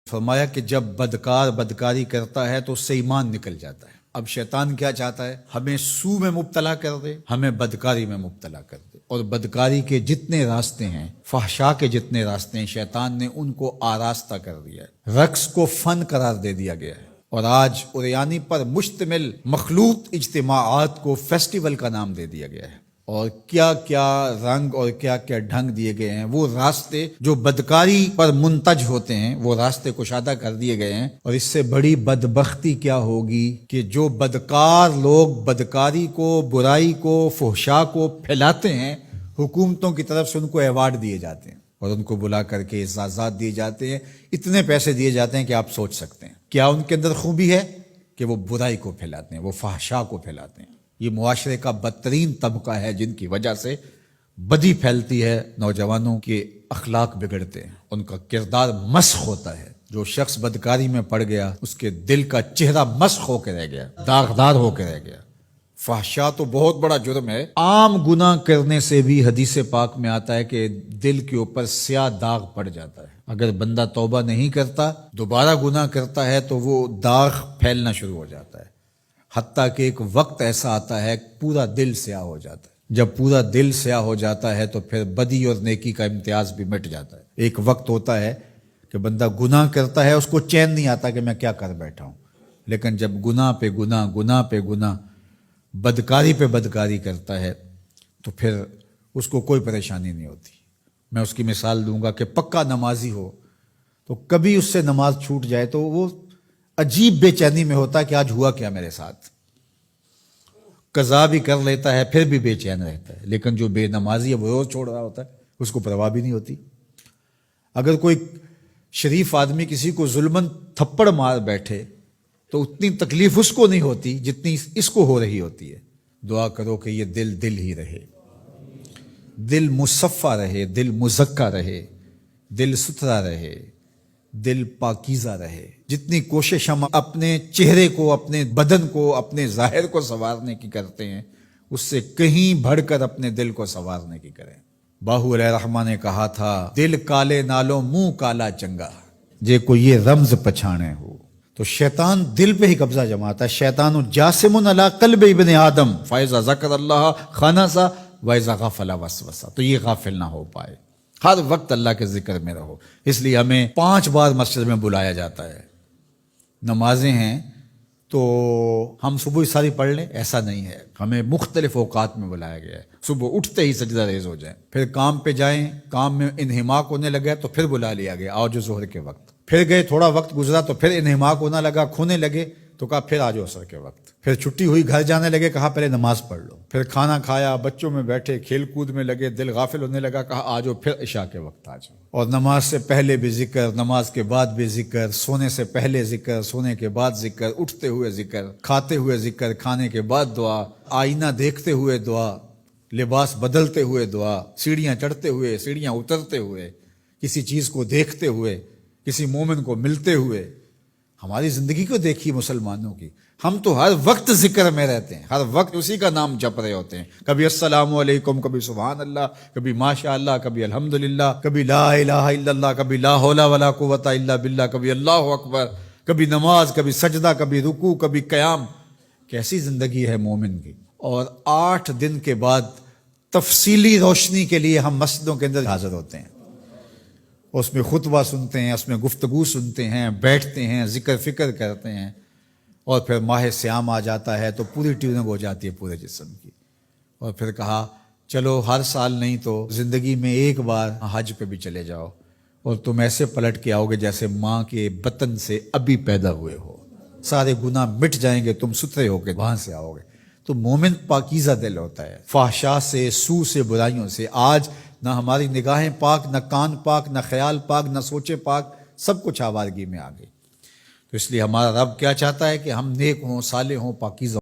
فرمایا کہ جب بدکار بدکاری کرتا ہے تو اس سے ایمان نکل جاتا ہے۔ اب شیطان کیا چاہتا ہے؟ ہمیں سو میں مبتلا کر دے، ہمیں بدکاری میں مبتلا کر دے۔ اور بدکاری کے جتنے راستے ہیں، فحشا کے جتنے راستے ہیں، شیطان نے ان کو آراستہ کر دیا ہے، رقص کو فن قرار دے دیا گیا ہے، اور آج عریانی پر مشتمل مخلوط اجتماعات کو فیسٹیول کا نام دے دیا گیا ہے، اور کیا کیا رنگ اور کیا کیا ڈھنگ دیے گئے ہیں۔ وہ راستے جو بدکاری پر منتج ہوتے ہیں وہ راستے کشادہ کر دیے گئے ہیں۔ اور اس سے بڑی بدبختی کیا ہوگی کہ جو بدکار لوگ بدکاری کو، برائی کو، فحشا کو پھیلاتے ہیں، حکومتوں کی طرف سے ان کو ایوارڈ دیے جاتے ہیں اور ان کو بلا کر کے اعزازات دیے جاتے ہیں، اتنے پیسے دیے جاتے ہیں کہ آپ سوچ سکتے ہیں کیا ان کے اندر خوبی ہے کہ وہ برائی کو پھیلاتے ہیں، وہ فحشا کو پھیلاتے ہیں۔ یہ معاشرے کا بدترین طبقہ ہے جن کی وجہ سے بدی پھیلتی ہے، نوجوانوں کے اخلاق بگڑتے ہیں، ان کا کردار مسخ ہوتا ہے۔ جو شخص بدکاری میں پڑ گیا اس کے دل کا چہرہ مسخ ہو کے رہ گیا، داغدار ہو کے رہ گیا۔ فحشا تو بہت بڑا جرم ہے، عام گناہ کرنے سے بھی حدیث پاک میں آتا ہے کہ دل کے اوپر سیاہ داغ پڑ جاتا ہے۔ اگر بندہ توبہ نہیں کرتا، دوبارہ گناہ کرتا ہے تو وہ داغ پھیلنا شروع ہو جاتا ہے، حتیٰ کہ ایک وقت ایسا آتا ہے پورا دل سیاہ ہو جاتا ہے۔ جب پورا دل سیاہ ہو جاتا ہے تو پھر بدی اور نیکی کا امتیاز بھی مٹ جاتا ہے۔ ایک وقت ہوتا ہے کہ بندہ گناہ کرتا ہے، اس کو چین نہیں آتا کہ میں کیا کر بیٹھا ہوں، لیکن جب گناہ پہ گناہ، گناہ پہ گناہ، بدکاری پہ بدکاری کرتا ہے تو پھر اس کو کوئی پریشانی نہیں ہوتی۔ میں اس کی مثال دوں گا کہ پکا نمازی ہو تو کبھی اس سے نماز چھوٹ جائے تو وہ عجیب بے چینی میں ہوتا ہے کہ آج ہوا کیا میرے ساتھ، قضا بھی کر لیتا ہے پھر بھی بے چین رہتا ہے۔ لیکن جو بے نمازی ہے وہ روز چھوڑ رہا ہوتا ہے، اس کو پرواہ بھی نہیں ہوتی۔ اگر کوئی شریف آدمی کسی کو ظلمن تھپڑ مار بیٹھے تو اتنی تکلیف اس کو نہیں ہوتی جتنی اس کو ہو رہی ہوتی ہے۔ دعا کرو کہ یہ دل دل ہی رہے، دل مصفہ رہے، دل مزکہ رہے، دل ستھرا رہے، دل پاکیزہ رہے۔ جتنی کوشش ہم اپنے چہرے کو، اپنے بدن کو، اپنے ظاہر کو سنوارنے کی کرتے ہیں، اس سے کہیں بڑھ کر اپنے دل کو سنوارنے کی کریں۔ باہو علیہ الرحمہ نے کہا تھا، دل کالے نالو منہ کالا چنگا، جے کو یہ رمز پچھانے ہو۔ تو شیطان دل پہ ہی قبضہ جماتا ہے۔ شیطان جاسم علی قلب ابن آدم فاذا ذکر اللہ خنسا واذا غفل وسوسہ، تو یہ غافل نہ ہو پائے، ہر وقت اللہ کے ذکر میں رہو۔ اس لیے ہمیں 5 بار مسجد میں بلایا جاتا ہے۔ نمازیں ہیں تو ہم صبح ساری پڑھ لیں، ایسا نہیں ہے، ہمیں مختلف اوقات میں بلایا گیا ہے۔ صبح اٹھتے ہی سجدہ ریز ہو جائیں، پھر کام پہ جائیں، کام میں انہماک ہونے لگے تو پھر بلا لیا گیا، آؤ جو ظہر کے وقت، پھر گئے تھوڑا وقت گزرا تو پھر انہماک ہونا لگا، کھونے لگے تو کہا پھر آجو عصر کے وقت، پھر چھٹی ہوئی گھر جانے لگے، کہا پہلے نماز پڑھ لو، پھر کھانا کھایا، بچوں میں بیٹھے کھیل کود میں لگے، دل غافل ہونے لگا، کہا آجو پھر عشاء کے وقت آجو۔ اور نماز سے پہلے بھی ذکر، نماز کے بعد بھی ذکر، سونے سے پہلے ذکر، سونے کے بعد ذکر، اٹھتے ہوئے ذکر، کھاتے ہوئے ذکر، کھانے کے بعد دعا، آئینہ دیکھتے ہوئے دعا، لباس بدلتے ہوئے دعا، سیڑھیاں چڑھتے ہوئے، سیڑھیاں اترتے ہوئے، کسی چیز کو دیکھتے ہوئے، کسی مومن کو ملتے ہوئے۔ ہماری زندگی کو دیکھیے مسلمانوں کی، ہم تو ہر وقت ذکر میں رہتے ہیں، ہر وقت اسی کا نام جپ رہے ہوتے ہیں، کبھی السلام علیکم، کبھی سبحان اللہ، کبھی ماشاء اللہ، کبھی الحمدللہ، کبھی لا الہ الا اللہ، کبھی لا حول ولا قوت الا باللہ، کبھی اللہ اکبر، کبھی نماز، کبھی سجدہ، کبھی رکوع، کبھی قیام۔ کیسی زندگی ہے مومن کی۔ اور 8 دن کے بعد تفصیلی روشنی کے لیے ہم مسجدوں کے اندر حاضر ہوتے ہیں، اس میں خطبہ سنتے ہیں، اس میں گفتگو سنتے ہیں، بیٹھتے ہیں، ذکر فکر کرتے ہیں، اور پھر ماہ سیام آ جاتا ہے تو پوری ٹیوننگ ہو جاتی ہے پورے جسم کی۔ اور پھر کہا چلو ہر سال نہیں تو زندگی میں ایک بار حج پہ بھی چلے جاؤ، اور تم ایسے پلٹ کے آؤ گے جیسے ماں کے بطن سے ابھی پیدا ہوئے ہو، سارے گناہ مٹ جائیں گے، تم ستھرے ہو کے وہاں سے آؤ گے۔ تو مومن پاکیزہ دل ہوتا ہے، فحشا سے، سو سے، برائیوں سے۔ آج نہ ہماری نگاہیں پاک، نہ کان پاک، نہ خیال پاک، نہ سوچے پاک، سب کچھ آوارگی میں آ گئی۔ تو اس لیے ہمارا رب کیا چاہتا ہے کہ ہم نیک ہوں، صالح ہوں، پاکیزہ